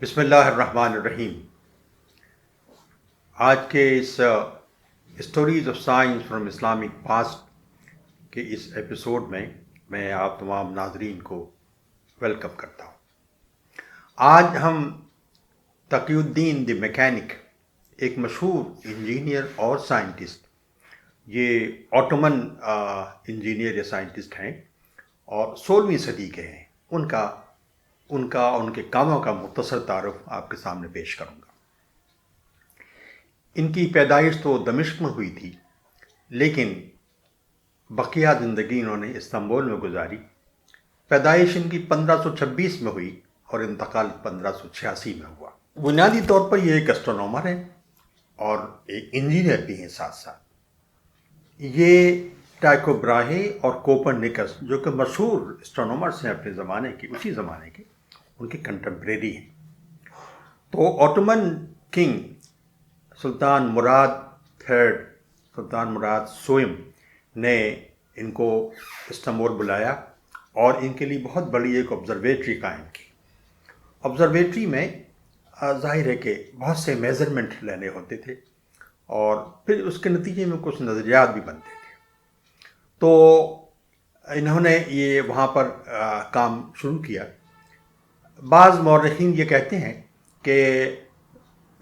بسم اللہ الرحمن الرحیم۔ آج کے اس stories of science from Islamic past کے اس ایپیسوڈ میں آپ تمام ناظرین کو ویلکم کرتا ہوں۔ آج ہم تقی الدین دی میکینک، ایک مشہور انجینئر اور سائنٹسٹ، یہ آٹومن انجینئر یا سائنٹسٹ ہیں اور 16ویں صدی کے ہیں، ان کے کاموں کا مختصر تعارف آپ کے سامنے پیش کروں گا۔ ان کی پیدائش تو دمشق میں ہوئی تھی، لیکن بقیہ زندگی انہوں نے استنبول میں گزاری۔ پیدائش ان کی 1526 میں ہوئی اور انتقال 1586 میں ہوا۔ بنیادی طور پر یہ ایک اسٹرونومر ہیں اور ایک انجینئر بھی ہیں ساتھ ساتھ۔ یہ ٹائکو براہے اور کوپرنیکس، جو کہ مشہور اسٹرونومرس ہیں اپنے زمانے کے، اسی زمانے کے، ان کے کنٹمپریری ہیں۔ تو آٹومن کنگ سلطان مراد سوئم نے ان کو استنبول بلایا اور ان کے لیے بہت بڑی ایک آبزرویٹری قائم کی۔ آبزرویٹری میں ظاہر ہے کہ بہت سے میزرمنٹ لینے ہوتے تھے اور پھر اس کے نتیجے میں کچھ نظریات بھی بنتے تھے۔ تو انہوں نے یہ وہاں پر کام شروع کیا۔ بعض مورخین یہ کہتے ہیں کہ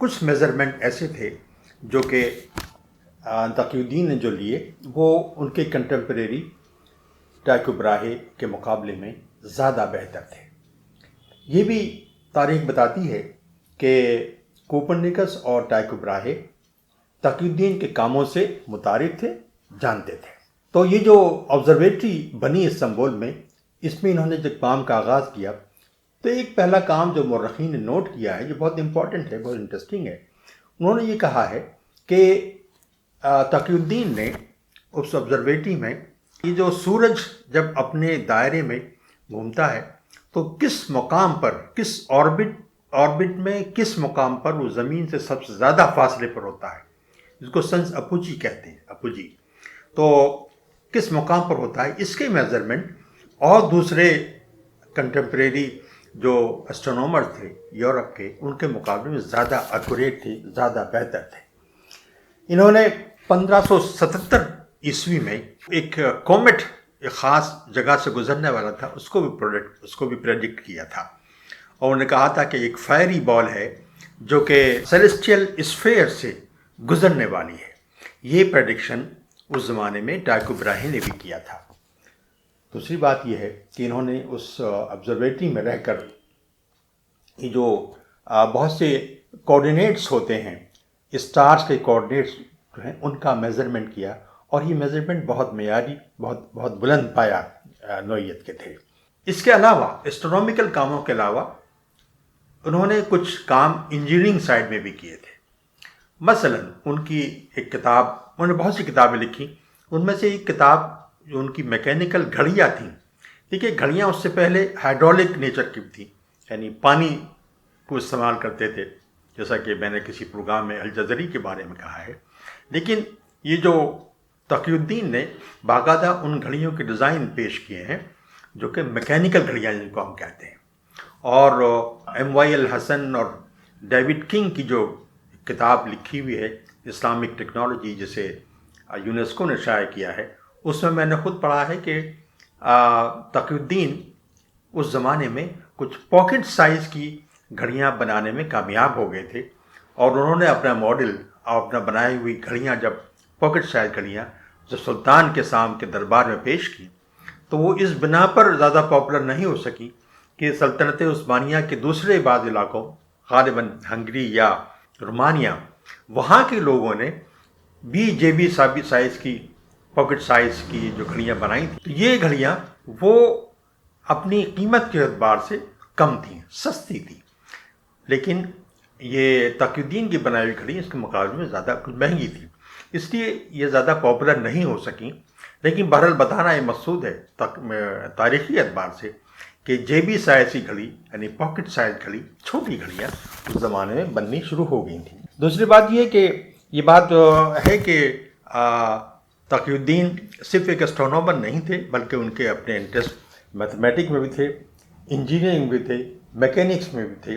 کچھ میزرمنٹ ایسے تھے جو کہ تقی الدین نے جو لیے وہ ان کے کنٹمپریری ٹائکو براہے کے مقابلے میں زیادہ بہتر تھے۔ یہ بھی تاریخ بتاتی ہے کہ کوپرنیکس اور ٹائکو براہے تقی الدین کے کاموں سے متعارف تھے، جانتے تھے۔ تو یہ جو آبزرویٹری بنی استنبول میں، اس میں انہوں نے جب کام کا آغاز کیا تو ایک پہلا کام جو مورخین نے نوٹ کیا ہے، جو بہت امپورٹنٹ ہے، بہت انٹرسٹنگ ہے، انہوں نے یہ کہا ہے کہ تقی الدین نے اس آبزرویٹری میں یہ جو سورج جب اپنے دائرے میں گھومتا ہے تو کس مقام پر، کس آربٹ میں کس مقام پر وہ زمین سے سب سے زیادہ فاصلے پر ہوتا ہے، جس کو سنس اپوجی کہتے ہیں، اپوجی، تو کس مقام پر ہوتا ہے، اس کے میزرمنٹ اور دوسرے کنٹمپریری جو اسٹرونومر تھے یورپ کے، ان کے مقابلے میں زیادہ ایکوریٹ تھے، زیادہ بہتر تھے۔ انہوں نے 1577 عیسوی میں ایک کومٹ ایک خاص جگہ سے گزرنے والا تھا، اس کو بھی پریڈکٹ کیا تھا، اور انہوں نے کہا تھا کہ ایک فائری بال ہے جو کہ سیلیسٹیل اسفیئر سے گزرنے والی ہے۔ یہ پریڈکشن اس زمانے میں ٹائکو براہے نے بھی کیا تھا۔ دوسری بات یہ ہے کہ انہوں نے اس آبزرویٹری میں رہ کر یہ جو بہت سے کوآرڈینیٹس ہوتے ہیں، اسٹارز کے کوآرڈینیٹس جو ہیں، ان کا میزرمنٹ کیا، اور یہ میزرمنٹ بہت معیاری، بہت بلند پایا نوعیت کے تھے۔ اس کے علاوہ اسٹرونومیکل کاموں کے علاوہ انہوں نے کچھ کام انجینئرنگ سائڈ میں بھی کیے تھے۔ مثلا ان کی ایک کتاب، انہوں نے بہت سی کتابیں لکھی، ان میں سے ایک کتاب جو ان کی میکینیکل گھڑیاں تھیں۔ دیکھیے، گھڑیاں اس سے پہلے ہائیڈرولک نیچر کی تھیں، یعنی پانی کو استعمال کرتے تھے، جیسا کہ میں نے کسی پروگرام میں الجزری کے بارے میں کہا ہے۔ لیکن یہ جو تقی الدین نے باقاعدہ ان گھڑیوں کے ڈیزائن پیش کیے ہیں جو کہ میکینیکل گھڑیاں جن کو ہم کہتے ہیں، اور MY الحسن اور ڈیوڈ کنگ کی جو کتاب لکھی ہوئی ہے اسلامک ٹیکنالوجی، جسے یونیسکو نے شائع کیا ہے، اس میں نے خود پڑھا ہے کہ تقی الدین اس زمانے میں کچھ پاکٹ سائز کی گھڑیاں بنانے میں کامیاب ہو گئے تھے، اور انہوں نے اپنا ماڈل اور اپنا بنائی ہوئی گھڑیاں، جب پاکٹ سائز گھڑیاں جب سلطان کے سام کے دربار میں پیش کی تو وہ اس بنا پر زیادہ پاپولر نہیں ہو سکی کہ سلطنت عثمانیہ کے دوسرے بعض علاقوں، غالباً ہنگری یا رومانیہ، وہاں کے لوگوں نے بھی JB سائز کی، پاکٹ سائز کی جو گھڑیاں بنائی تھیں۔ تو یہ گھڑیاں وہ اپنی قیمت کے اعتبار سے کم تھیں، سستی تھیں، لیکن یہ تقی الدین کی بنائی ہوئی گھڑی اس کے مقابلے میں زیادہ کچھ مہنگی تھی، اس لیے یہ زیادہ پاپولر نہیں ہو سکیں۔ لیکن بہرحال بتانا یہ مقصود ہے تاریخی اعتبار سے کہ JB سائز کی گھڑی، یعنی پاکٹ سائز گھڑی، چھوٹی گھڑیاں اس زمانے میں بننی شروع ہو گئی تھیں۔ دوسری بات یہ کہ یہ بات ہے کہ تقی الدین صرف ایک اسٹرونومر نہیں تھے، بلکہ ان کے اپنے انٹرسٹ میتھمیٹک میں بھی تھے، انجینئرنگ میں بھی تھے، میکینکس میں بھی تھے،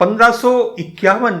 1551